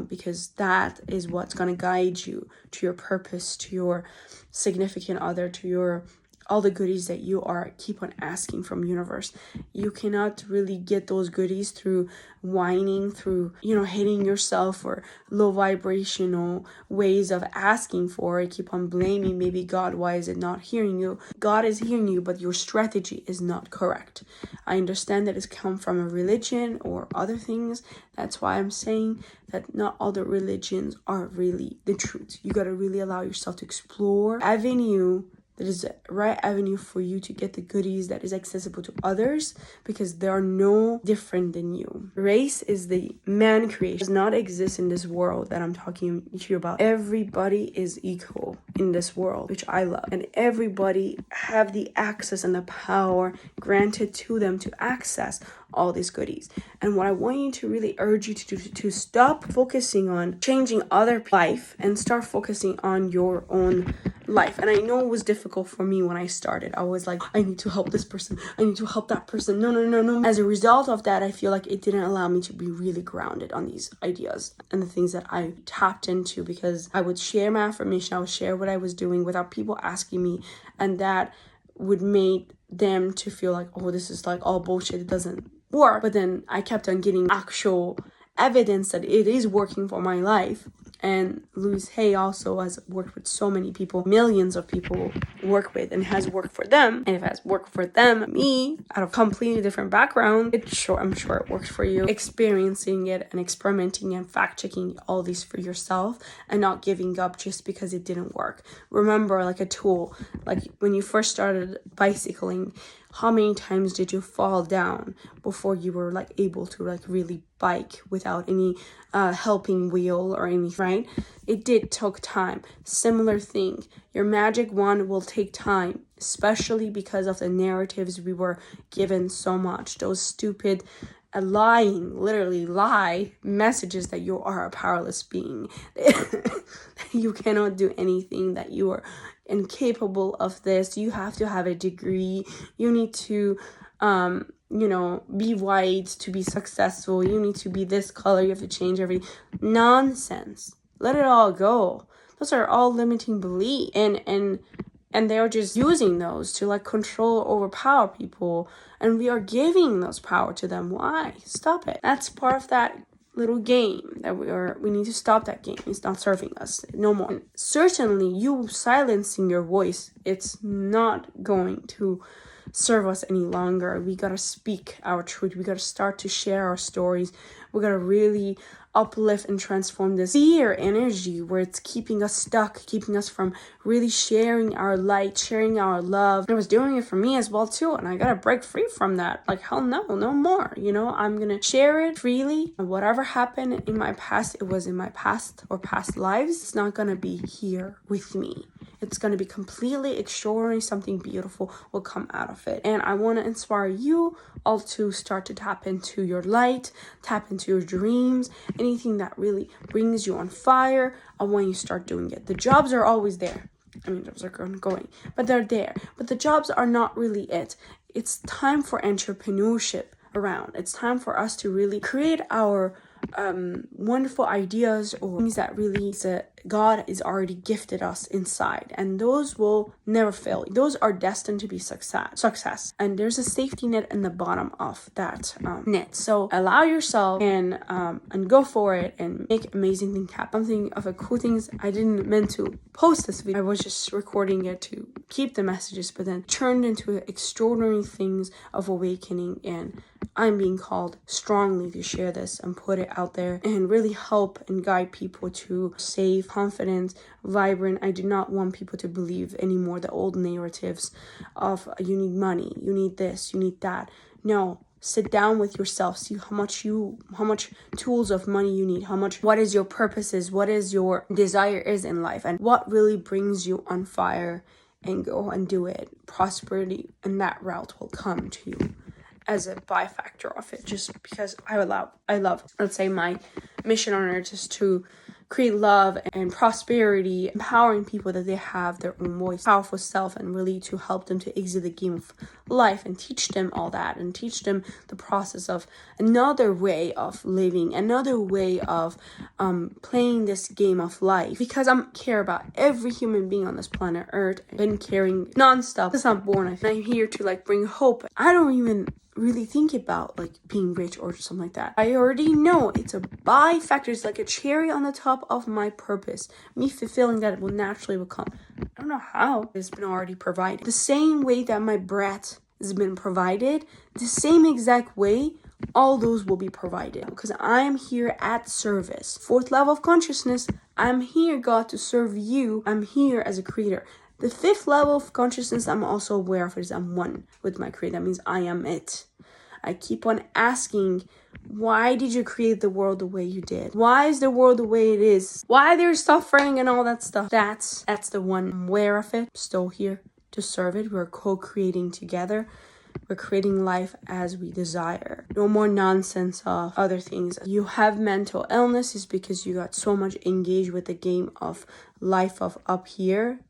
S1: because that is what's going to guide you to your purpose, to your significant other, to your all the goodies that you keep on asking from universe. You cannot really get those goodies through whining, through hating yourself or low vibrational ways of asking for it. Keep on blaming maybe God, why is it not hearing you? God is hearing you, but your strategy is not correct. I understand that it's come from a religion or other things. That's why I'm saying that not all the religions are really the truth. You got to really allow yourself to explore avenue that is the right avenue for you to get the goodies that is accessible to others, because they are no different than you. Race is the man creation. It does not exist in this world that I'm talking to you about. Everybody is equal in this world, which I love. And everybody have the access and the power granted to them to access all these goodies. And what I want you to really urge you to do, to stop focusing on changing other life and start focusing on your own life. And I know it was difficult for me when I started. I was like, I need to help this person, I need to help that person. No. As a result of that, I feel like it didn't allow me to be really grounded on these ideas and the things that I tapped into, because I would share my affirmation, I would share what I was doing without people asking me, and that would make them to feel like, oh, this is all bullshit, it doesn't work. But then I kept on getting actual evidence that it is working for my life, And Louise Hay also has worked with so many people, millions of people work with, and has worked for them. And if it has worked for them, me, out of completely different background, I'm sure it works for you. Experiencing it and experimenting and fact-checking all these for yourself and not giving up just because it didn't work. Remember, like a tool, like when you first started bicycling, how many times did you fall down before you were like able to like really bike without any helping wheel or anything, right? It took time. Similar thing. Your magic wand will take time, especially because of the narratives we were given so much. Those stupid literally lie messages that you are a powerless being. You cannot do anything, that you are incapable of this. You have to have a degree. You need to be white to be successful. You need to be this color. You have to change everything. Nonsense. Let it all go. Those are all limiting beliefs. And they're just using those to like control, overpower people. And we are giving those power to them. Why? Stop it. That's part of that little game that we need to stop that game. It's not serving us no more. And certainly you silencing your voice, it's not going to serve us any longer. We gotta speak our truth. We gotta start to share our stories. We gotta really uplift and transform this fear energy where it's keeping us stuck, keeping us from really sharing our light, sharing our love. It was doing it for me as well too, and I gotta break free from that. Like, hell no more. I'm gonna share it freely. And whatever happened in my past, it was in my past or past lives. It's not gonna be here with me. It's going to be completely extraordinary. Something beautiful will come out of it. And I want to inspire you all to start to tap into your light, tap into your dreams, anything that really brings you on fire. I want you to start doing it. The jobs are always there. Jobs are going, but they're there. But the jobs are not really it. It's time for entrepreneurship around. It's time for us to really create our wonderful ideas or things that really God is already gifted us inside, and those will never fail. Those are destined to be success, and there's a safety net in the bottom of that net. So allow yourself and go for it and make amazing things happen. Something of a cool things, I didn't meant to post this video. I was just recording it to keep the messages, but then turned into extraordinary things of awakening, and I'm being called strongly to share this and put it out there and really help and guide people to safe, confident, vibrant. I do not want people to believe anymore the old narratives of you need money, you need this, you need that. No, sit down with yourself, see how much tools of money you need, what is your purpose is, what is your desire is in life, and what really brings you on fire, and go and do it. Prosperity and that route will come to you as a byfactor of it, just because I love, let's say my mission on earth is to create love and prosperity, empowering people that they have their own voice, powerful self, and really to help them to exit the game of life and teach them all that and teach them the process of another way of living, another way of playing this game of life, because I care about every human being on this planet Earth. I've been caring nonstop since I'm born. I'm here to like bring hope. I don't even really think about like being rich or something like that. I already know it's a byfactor. It's like a cherry on the top of my purpose. Me fulfilling that will naturally come. I don't know how. It's been already provided. The same way that my breath has been provided, the same exact way all those will be provided, because I am here at service. Fourth level of consciousness, I'm here, God, to serve you. I'm here as a creator. The fifth level of consciousness, I'm also aware of, is I'm one with my creator. That means I am it. I keep on asking, why did you create the world the way you did? Why is the world the way it is? Why there's suffering and all that stuff? That's the one. I'm aware of it. I'm still here to serve it. We're co-creating together. We're creating life as we desire. No more nonsense of other things. You have mental illness is because you got so much engaged with the game of life of up here.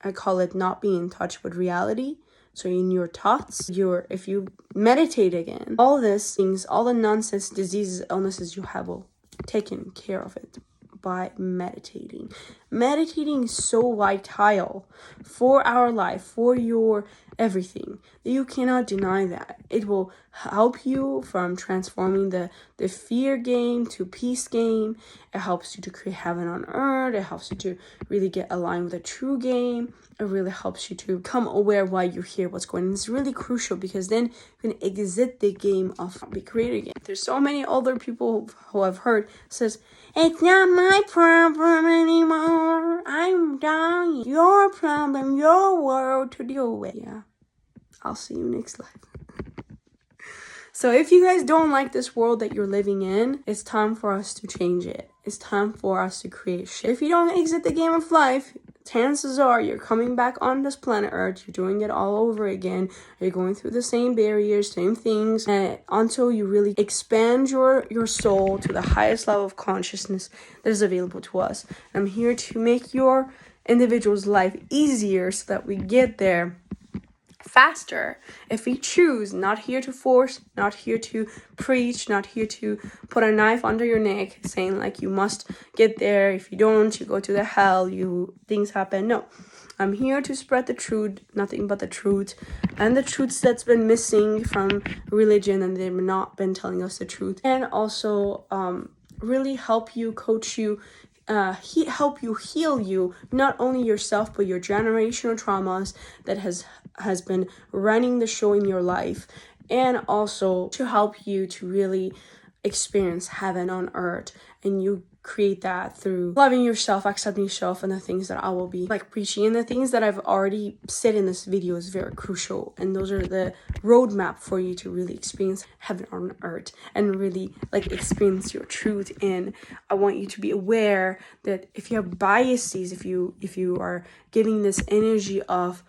S1: I call it not being in touch with reality. So in your thoughts, if you meditate again, all these things, all the nonsense, diseases, illnesses you have will taken care of it by meditating. Meditating is so vital for our life, for your everything, that you cannot deny that. It will help you from transforming the fear game to peace game. It helps you to create heaven on earth. It helps you to really get aligned with the true game. It really helps you to become aware why you're here, what's going on. It's really crucial, because then you can exit the game of be created again. There's so many older people who I've heard says, it's not my problem anymore. I'm dying. Your problem, your world to deal with. Yeah. I'll see you next life. So if you guys don't like this world that you're living in, it's time for us to change it. It's time for us to create shit. If you don't exit the game of life, chances are you're coming back on this planet Earth. You're doing it all over again. You're going through the same barriers, same things, until you really expand your soul to the highest level of consciousness that is available to us. I'm here to make your individual's life easier so that we get there faster if we choose. Not here to force, not here to preach, not here to put a knife under your neck saying like you must get there. If you don't, you go to the hell, things happen. No, I'm here to spread the truth, nothing but the truth, and the truths that's been missing from religion, and they've not been telling us the truth, and also really help you, coach you, help you heal you, not only yourself but your generational traumas that has been running the show in your life, and also to help you to really experience heaven on earth. And you create that through loving yourself, accepting yourself, and the things that I will be like preaching, and the things that I've already said in this video is very crucial, and those are the roadmap for you to really experience heaven on earth and really like experience your truth. And I want you to be aware that if you have biases, if you are giving this energy of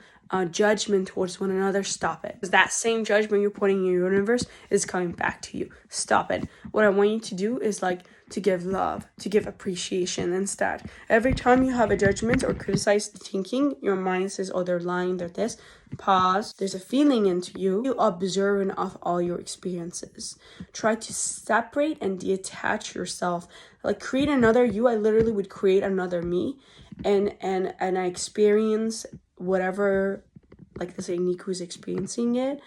S1: judgment towards one another, stop it. Because that same judgment you're putting in your universe is coming back to you. Stop it. What I want you to do is like to give love, to give appreciation instead. Every time you have a judgment or criticize thinking, your mind says, oh, they're lying, they're this. Pause. There's a feeling into you. You observant of all your experiences. Try to separate and detach yourself. Like create another you. I literally would create another me, and I experience whatever, like let's say Niku is experiencing it,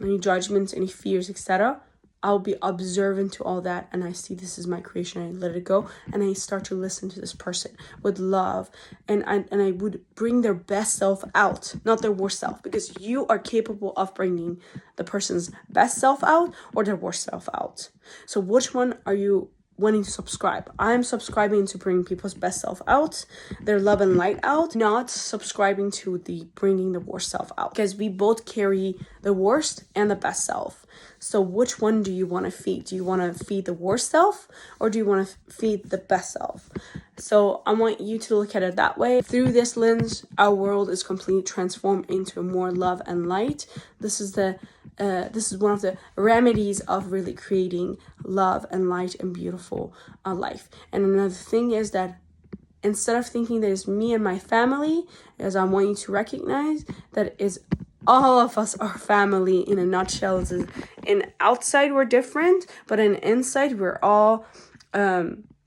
S1: any judgments, any fears, etc. I'll be observant to all that, and I see this is my creation. I let it go, and I start to listen to this person with love, and I would bring their best self out, not their worst self, because you are capable of bringing the person's best self out or their worst self out. So which one are you wanting to subscribe? I'm subscribing to bring people's best self out, their love and light out, not subscribing to the bringing the worst self out, because we both carry the worst and the best self. So which one do you want to feed? Do you want to feed the worst self, or do you want to feed the best self? So I want you to look at it that way. Through this lens, our world is completely transformed into more love and light. This is one of the remedies of really creating love and light and beautiful life. And another thing is that instead of thinking there's me and my family, as I want you to recognize that is all of us are family in a nutshell. In outside we're different, but in inside we're all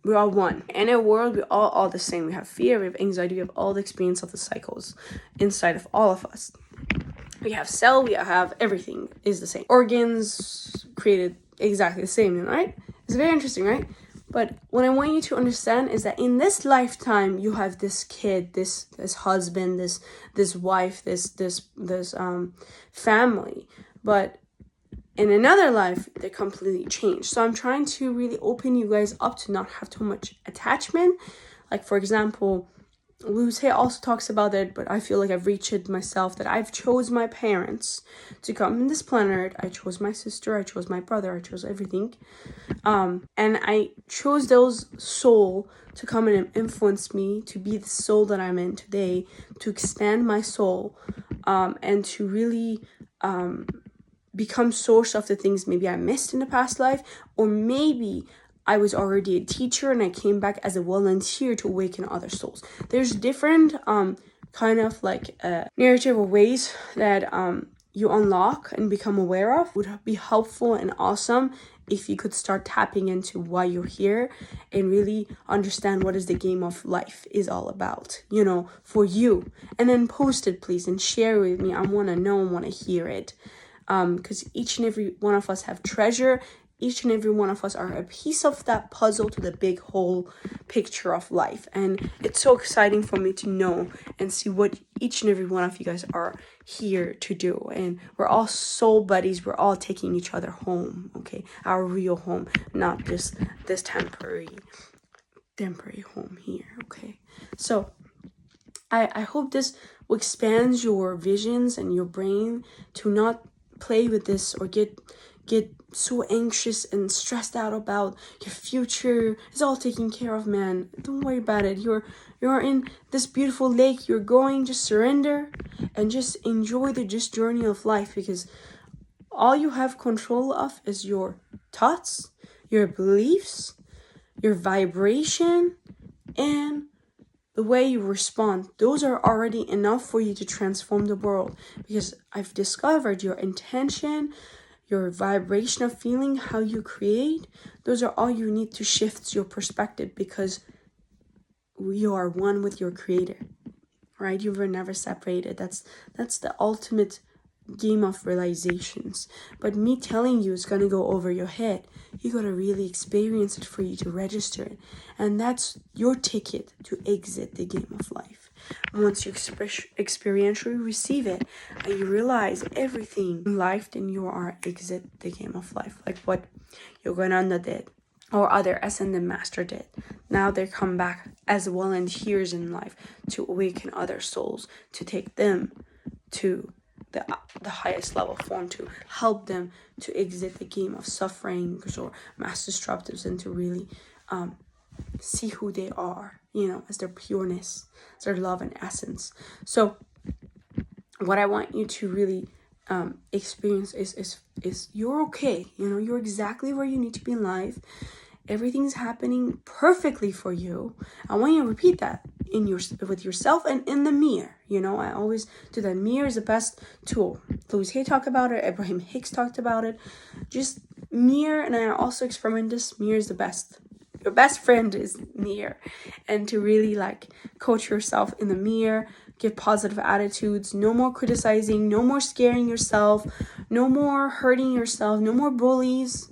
S1: one. In a world we're all the same. We have fear, we have anxiety, we have all the experience of the cycles inside of all of us. We have cell, we have everything is the same. Organs created exactly the same, right? It's very interesting, right? But what I want you to understand is that in this lifetime, you have this kid, this husband, this wife, this family. But in another life, they're completely changed. So I'm trying to really open you guys up to not have too much attachment. Like, for example, Luce also talks about it, but I feel like I've reached it myself, that I've chose my parents to come in this planet. I chose my sister, I chose my brother, I chose everything. And I chose those soul to come in and influence me to be the soul that I'm in today, to expand my soul, and to really become source of the things maybe I missed in the past life, or maybe I was already a teacher and I came back as a volunteer to awaken other souls. There's different kind of like narrative or ways that you unlock and become aware of would be helpful and awesome if you could start tapping into why you're here and really understand what is the game of life is all about, for you. And then post it, please, and share it with me. I want to know and want to hear it. Because each and every one of us have treasure. Each and every one of us are a piece of that puzzle to the big whole picture of life. And it's so exciting for me to know and see what each and every one of you guys are here to do. And we're all soul buddies. We're all taking each other home, okay? Our real home, not just this temporary home here, okay? So I hope this expands your visions and your brain to not play with this or get so anxious and stressed out about your future. It's all taken care of, man. Don't worry about it. You're in this beautiful lake. You're going. Just surrender and just enjoy the journey of life, because all you have control of is your thoughts, your beliefs, your vibration, and the way you respond. Those are already enough for you to transform the world, because I've discovered your intention, your vibration of feeling, how you create, those are all you need to shift your perspective, because you are one with your creator, right? You were never separated. That's the ultimate game of realizations. But me telling you it's going to go over your head. You got to really experience it for you to register it. And that's your ticket to exit the game of life. Once you experientially receive it and you realize everything in life, then you are exit the game of life. Like what Yogananda did or other ascended master did. Now they come back as volunteers in life to awaken other souls, to take them to the highest level form, to help them to exit the game of suffering or mass destructives, and to really see who they are, as their pureness, as their love and essence. So what I want you to really experience is you're okay. You're exactly where you need to be in life. Everything's happening perfectly for you. I want you to repeat that with yourself and in the mirror. I always do that. Mirror is the best tool. Louis Hay talked about it. Abraham Hicks talked about it. Just mirror, and I also experiment this. Mirror is the best. Your best friend is mirror. And to really coach yourself in the mirror, give positive attitudes, no more criticizing, no more scaring yourself, no more hurting yourself, no more bullies,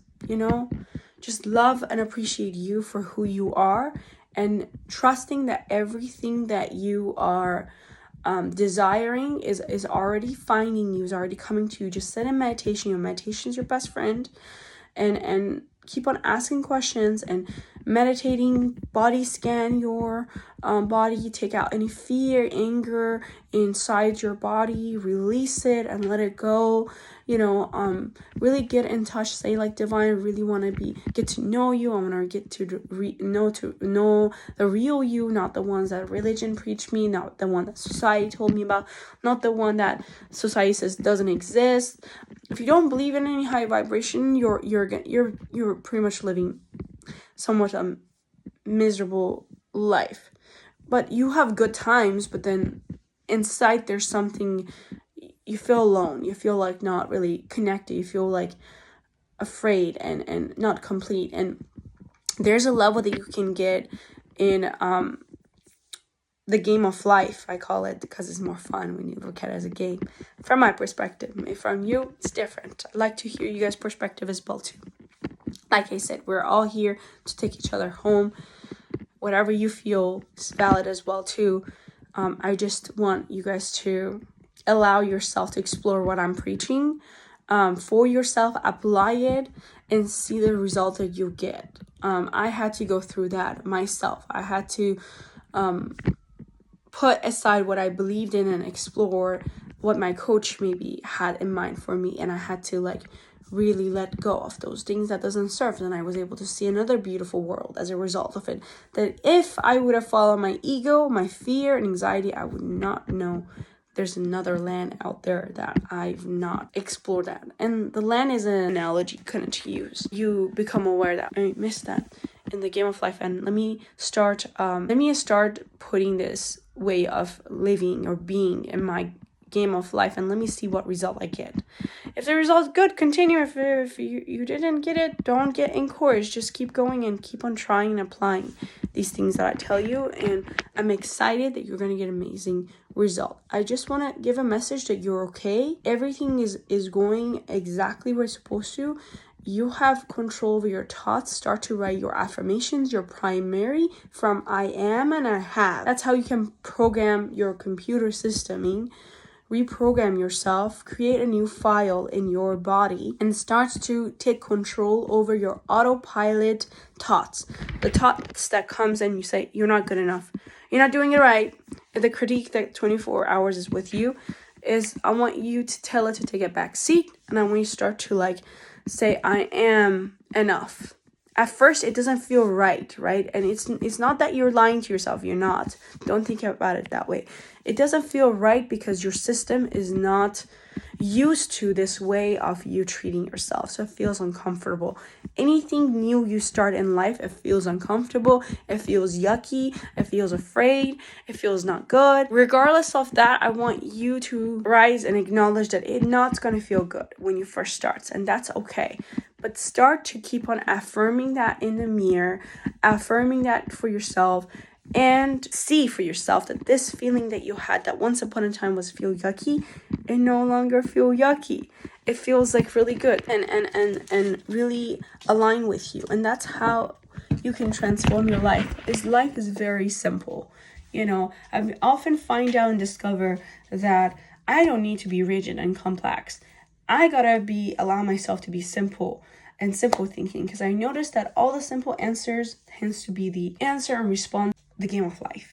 S1: Just love and appreciate you for who you are, and trusting that everything that you are desiring is already finding you, is already coming to you. Just sit in meditation. Your meditation is your best friend, and keep on asking questions and meditating. Body scan your body, take out any fear, anger inside your body, release it and let it go. Really get in touch. Say divine, I really want to get to know you. I want to get to know the real you, not the ones that religion preached me, not the one that society told me about, not the one that society says doesn't exist. If you don't believe in any high vibration, you're pretty much living somewhat a miserable life. But you have good times, but then inside there's something. You feel alone. You feel not really connected. You feel afraid and not complete. And there's a level that you can get in the game of life, I call it, because it's more fun when you look at it as a game. From my perspective, from you, it's different. I'd like to hear you guys' perspective as well too. Like I said, we're all here to take each other home. Whatever you feel is valid as well too. I just want you guys to allow yourself to explore what I'm preaching for yourself, apply it, and see the result that you get. I had to go through that myself. I had to put aside what I believed in and explore what my coach maybe had in mind for me, and I had to really let go of those things that doesn't serve. Then I was able to see another beautiful world as a result of it, that if I would have followed my ego, my fear and anxiety, I would not know there's another land out there that I've not explored that. And the land is an analogy you couldn't use. You become aware that I missed that in the game of life. And let me start putting this way of living or being in my game of life and let me see what result I get. If the result's good, continue. If you didn't get it, don't get encouraged. Just keep going and keep on trying and applying these things that I tell you. And I'm excited that you're going to get amazing result. I just want to give a message that you're okay. Everything is going exactly where it's supposed to. You have control over your thoughts. Start to write your affirmations, your primary from I am and I have. That's how you can program your computer system, reprogram yourself, create a new file in your body, and start to take control over your autopilot thoughts. The thoughts that comes and you say, you're not good enough. You're not doing it right. The critique that 24 hours is with you is I want you to tell it to take a back seat, and I want you to start to say I am enough. At first it doesn't feel right? And it's not that you're lying to yourself. You're not. Don't think about it that way. It doesn't feel right because your system is not used to this way of you treating yourself. So it feels uncomfortable. Anything new you start in life, it feels uncomfortable. It feels yucky. It feels afraid. It feels not good. Regardless of that, I want you to rise and acknowledge that it's not going to feel good when you first start. And that's okay. But start to keep on affirming that in the mirror, affirming that for yourself, and see for yourself that this feeling that you had that once upon a time was feel yucky, it no longer feel yucky. It feels really good and really align with you. And that's how you can transform your life. Life is very simple. I often find out and discover that I don't need to be rigid and complex. I gotta allow myself to be simple and simple thinking, because I noticed that all the simple answers tends to be the answer and response the game of life.